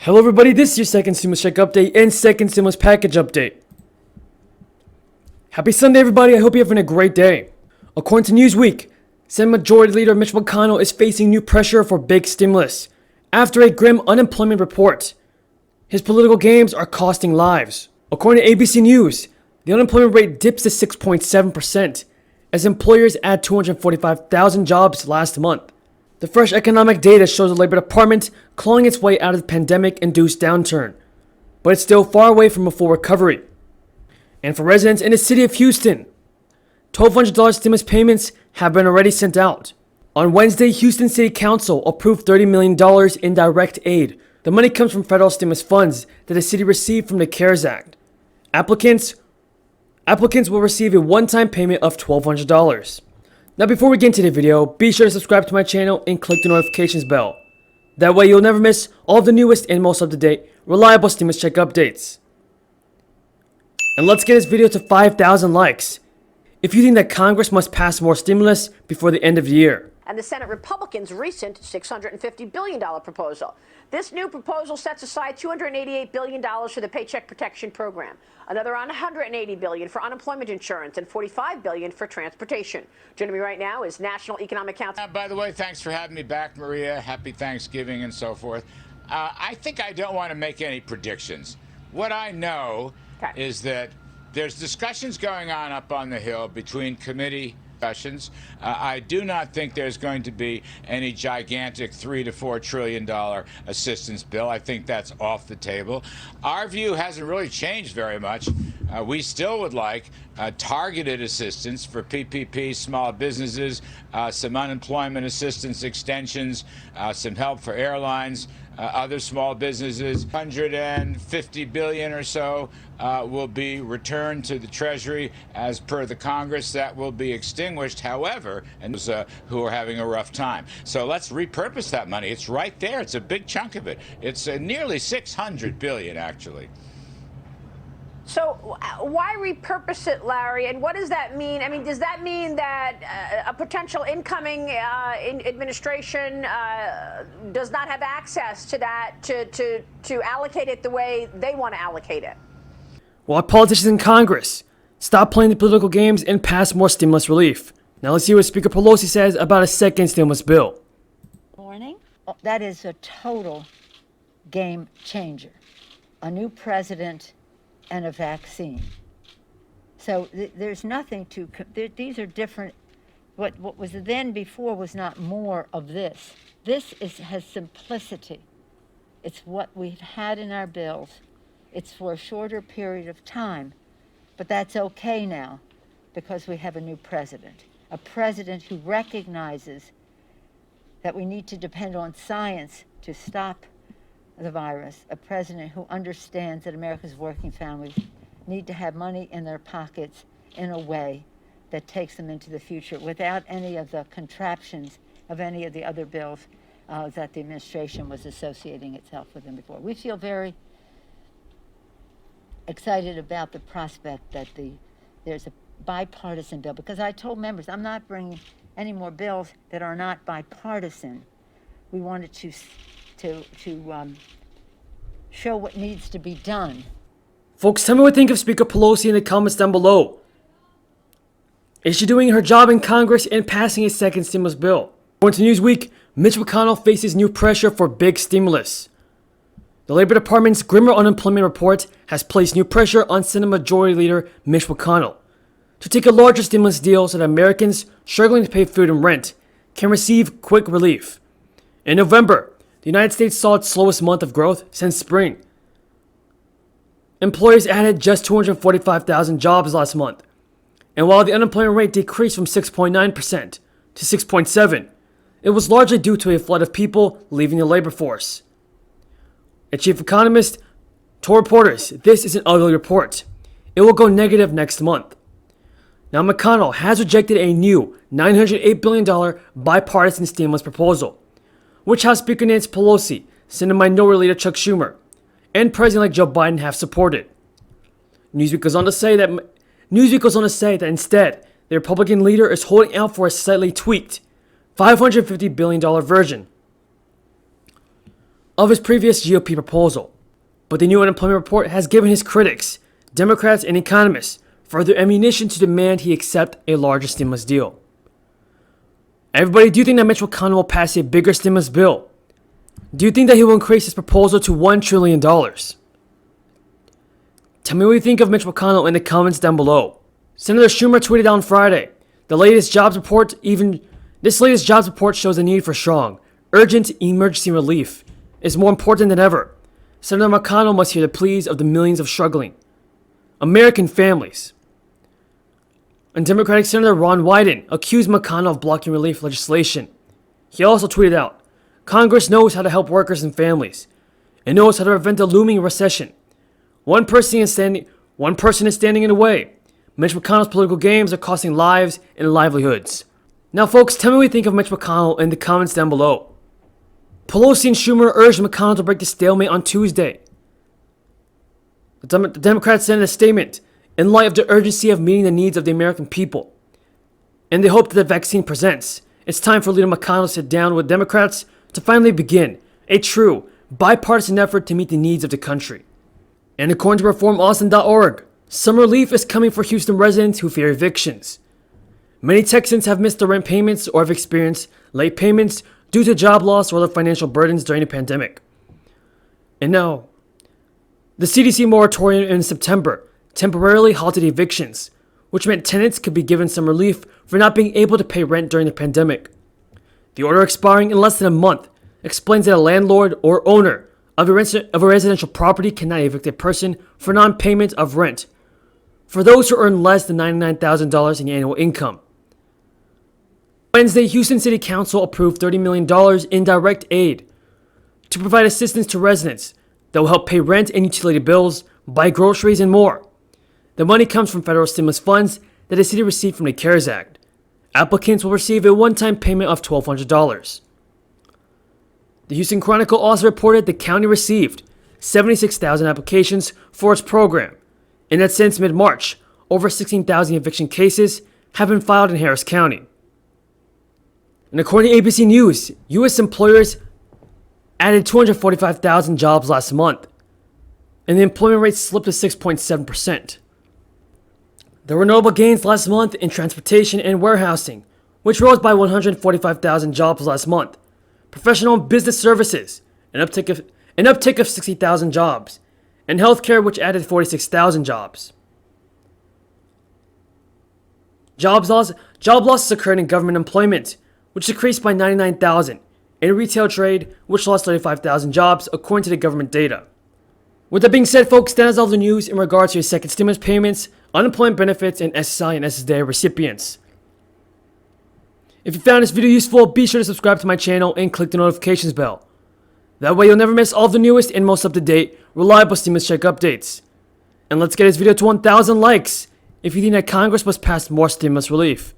Hello everybody, this is your second stimulus check update and second stimulus package update. Happy Sunday everybody, I hope you're having a great day. According to Newsweek, Senate Majority Leader Mitch McConnell is facing new pressure for big stimulus after a grim unemployment report. His political games are costing lives. According to ABC News, the unemployment rate dips to 6.7% as employers add 245,000 jobs last month. The fresh economic data shows the Labor Department clawing its way out of the pandemic-induced downturn, but it's still far away from a full recovery. And for residents in the city of Houston, $1,200 stimulus payments have been already sent out. On Wednesday, Houston City Council approved $30 million in direct aid. The money comes from federal stimulus funds that the city received from the CARES Act. Applicants will receive a one-time payment of $1,200. Now before we get into the video, be sure to subscribe to my channel and click the notifications bell. That way you'll never miss all of the newest and most up-to-date, reliable stimulus check updates. And let's get this video to 5,000 likes if you think that Congress must pass more stimulus before the end of the year. And the Senate Republicans' recent $650 billion proposal. This new proposal sets aside $288 billion for the Paycheck Protection Program, another $180 billion for unemployment insurance, and $45 billion for transportation. Joining me right now is National Economic Council. By the way, thanks for having me back, Maria. Happy Thanksgiving and so forth. I think I don't want to make any predictions. What I know is that there's discussions going on up on the Hill between committee discussions. I do not think there's going to be any gigantic $3 to $4 trillion assistance bill. I think that's off the table. Our view hasn't really changed very much. We still would like targeted assistance for PPP, small businesses, some unemployment assistance extensions, some help for airlines, other small businesses. $150 billion or so will be returned to the Treasury as per the Congress. That will be extinguished, however, and those who are having a rough time. So let's repurpose that money. It's right there. It's a big chunk of it. It's nearly $600 billion, actually. So why repurpose it, Larry? And what does that mean? I mean, does that mean that a potential incoming administration does not have access to that to allocate it the way they want to allocate it? Well, politicians in Congress, stop playing the political games and pass more stimulus relief. Now let's see what Speaker Pelosi says about a second stimulus bill. Morning. That is a total game changer. A new president and a vaccine. So there's nothing to, these are different. What was then before was not more of this. This has simplicity. It's what we've had in our bills. It's for a shorter period of time, but that's okay now because we have a new president. A president who recognizes that we need to depend on science to stop the virus, a president who understands that America's working families need to have money in their pockets in a way that takes them into the future without any of the contraptions of any of the other bills that the administration was associating itself with them before. We feel very excited about the prospect that there's a bipartisan bill, because I told members I'm not bringing any more bills that are not bipartisan. We wanted to show what needs to be done. Folks, tell me what you think of Speaker Pelosi in the comments down below. Is she doing her job in Congress and passing a second stimulus bill? According to Newsweek, Mitch McConnell faces new pressure for big stimulus. The Labor Department's grimmer unemployment report has placed new pressure on Senate Majority Leader Mitch McConnell to take a larger stimulus deal so that Americans struggling to pay food and rent can receive quick relief. In November, the United States saw its slowest month of growth since spring. Employers added just 245,000 jobs last month. And while the unemployment rate decreased from 6.9% to 6.7%, it was largely due to a flood of people leaving the labor force. A chief economist told reporters this is an ugly report. It will go negative next month. Now McConnell has rejected a new $908 billion bipartisan stimulus proposal, which House Speaker Nancy Pelosi, Senate Minority Leader Chuck Schumer, and President-elect Joe Biden have supported. Newsweek goes on to say that instead, the Republican leader is holding out for a slightly tweaked $550 billion version. of his previous GOP proposal. But the new unemployment report has given his critics, Democrats and economists, further ammunition to demand he accept a larger stimulus deal. Everybody, do you think that Mitch McConnell will pass a bigger stimulus bill? Do you think that he will increase his proposal to $1 trillion? Tell me what you think of Mitch McConnell in the comments down below. Senator Schumer tweeted on Friday, this latest jobs report shows the need for strong, urgent emergency relief is more important than ever. Senator McConnell must hear the pleas of the millions of struggling American families. And Democratic Senator Ron Wyden accused McConnell of blocking relief legislation. He also tweeted out, Congress knows how to help workers and families, and knows how to prevent a looming recession. One person is standing in the way. Mitch McConnell's political games are costing lives and livelihoods. Now folks, tell me what you think of Mitch McConnell in the comments down below. Pelosi and Schumer urged McConnell to break the stalemate on Tuesday. The Democrats sent a statement in light of the urgency of meeting the needs of the American people, and the hope that the vaccine presents. It's time for Leader McConnell to sit down with Democrats to finally begin a true, bipartisan effort to meet the needs of the country. And according to reformaustin.org, some relief is coming for Houston residents who fear evictions. Many Texans have missed their rent payments or have experienced late payments due to job loss or other financial burdens during the pandemic. And now, the CDC moratorium in September temporarily halted evictions, which meant tenants could be given some relief for not being able to pay rent during the pandemic. The order expiring in less than a month explains that a landlord or owner of a residential property cannot evict a person for non-payment of rent for those who earn less than $99,000 in annual income. Wednesday, Houston City Council approved $30 million in direct aid to provide assistance to residents that will help pay rent and utility bills, buy groceries, and more. The money comes from federal stimulus funds that the city received from the CARES Act. Applicants will receive a one-time payment of $1,200. The Houston Chronicle also reported the county received 76,000 applications for its program, and that since mid-March, over 16,000 eviction cases have been filed in Harris County. And according to ABC News, U.S. employers added 245,000 jobs last month, and the employment rate slipped to 6.7%. There were notable gains last month in transportation and warehousing, which rose by 145,000 jobs last month. Professional and business services, an uptick of 60,000 jobs, and healthcare, which added 46,000 jobs. Job losses occurred in government employment, which decreased by 99,000, and retail trade, which lost 35,000 jobs, according to the government data. With that being said, folks, that is all the news in regards to your second stimulus payments, unemployment benefits, and SSI and SSDI recipients. If you found this video useful, be sure to subscribe to my channel and click the notifications bell. That way you'll never miss all of the newest and most up-to-date, reliable stimulus check updates. And let's get this video to 1,000 likes if you think that Congress must pass more stimulus relief.